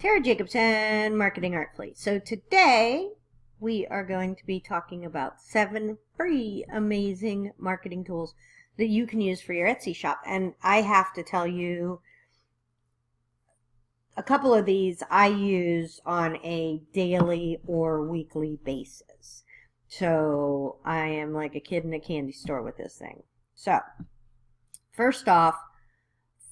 Tara Jacobson, Marketing Artfully. So today we are going to be talking about 7 free amazing marketing tools that you can use for your Etsy shop. And I have to tell you, a couple of these I use on a daily or weekly basis. So I am like a kid in a candy store with this thing. So first off,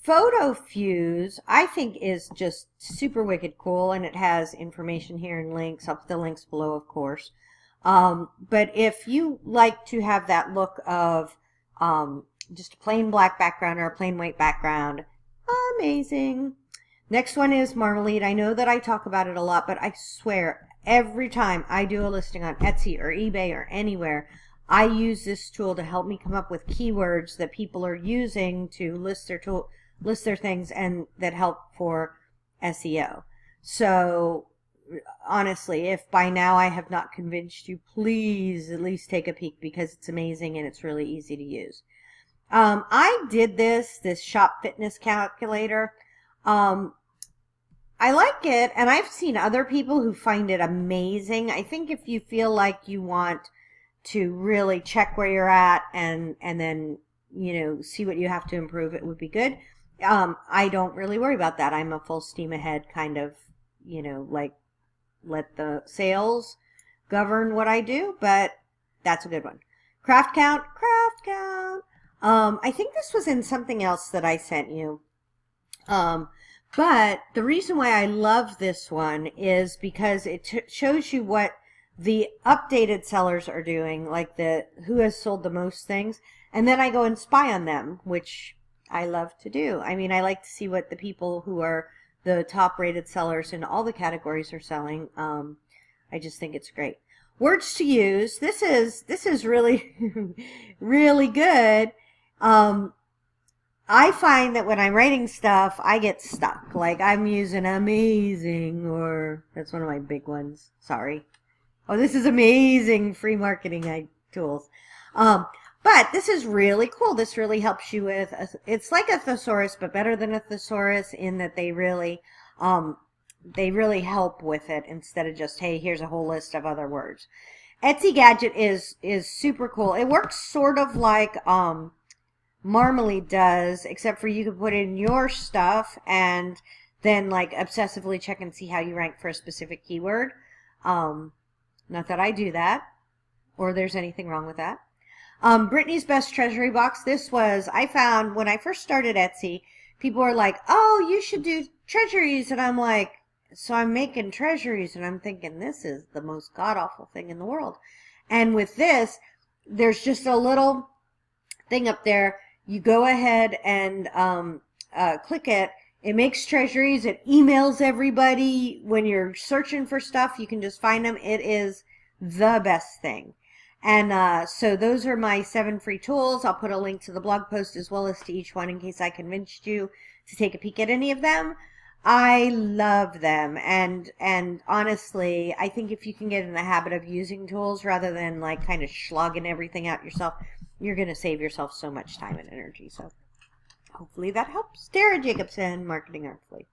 Photo Fuse, I think, is just super wicked cool, and it has information here and links. I'll put the links below, of course. But if you like to have that look of just a plain black background or a plain white background, amazing. Next one is Marmalade. I know that I talk about it a lot, but I swear every time I do a listing on Etsy or eBay or anywhere, I use this tool to help me come up with keywords that people are using to list their things and that help for SEO. So honestly, if by now I have not convinced you, please at least take a peek because it's amazing and it's really easy to use. I did this shop fitness calculator. I like it, and I've seen other people who find it amazing. I think if you feel like you want to really check where you're at and then, you know, see what you have to improve, it would be good. I don't really worry about that. I'm a full steam ahead kind of, you know, like let the sales govern what I do, but that's a good one. Craft count. I think this was in something else that I sent you. But the reason why I love this one is because it shows you what the updated sellers are doing, like who has sold the most things, and then I go and spy on them, which I love to do. I mean, I like to see what the people who are the top rated sellers in all the categories are selling. I just think it's great. Words to use. This is really really good. I find that when I'm writing stuff, I get stuck. Like I'm using amazing, or that's one of my big ones. Sorry. Oh, this is amazing free marketing tools. But this is really cool. This really helps you with, it's like a thesaurus, but better than a thesaurus in that they really help with it instead of just, hey, here's a whole list of other words. Etsy Gadget is super cool. It works sort of like Marmalade does, except for you can put in your stuff and then like obsessively check and see how you rank for a specific keyword. Not that I do that, or there's anything wrong with that. Brittany's Best Treasury Box. This was, I found when I first started Etsy, people were like, oh, you should do treasuries. And I'm like, so I'm making treasuries. And I'm thinking, this is the most god-awful thing in the world. And with this, there's just a little thing up there. You go ahead and click it. It makes treasuries. It emails everybody. When you're searching for stuff, you can just find them. It is the best thing. And so those are my 7 free tools. I'll put a link to the blog post as well as to each one in case I convinced you to take a peek at any of them. I love them. And honestly, I think if you can get in the habit of using tools rather than like kind of slogging everything out yourself, you're going to save yourself so much time and energy. So hopefully that helps. Tara Jacobson, Marketing Artfully.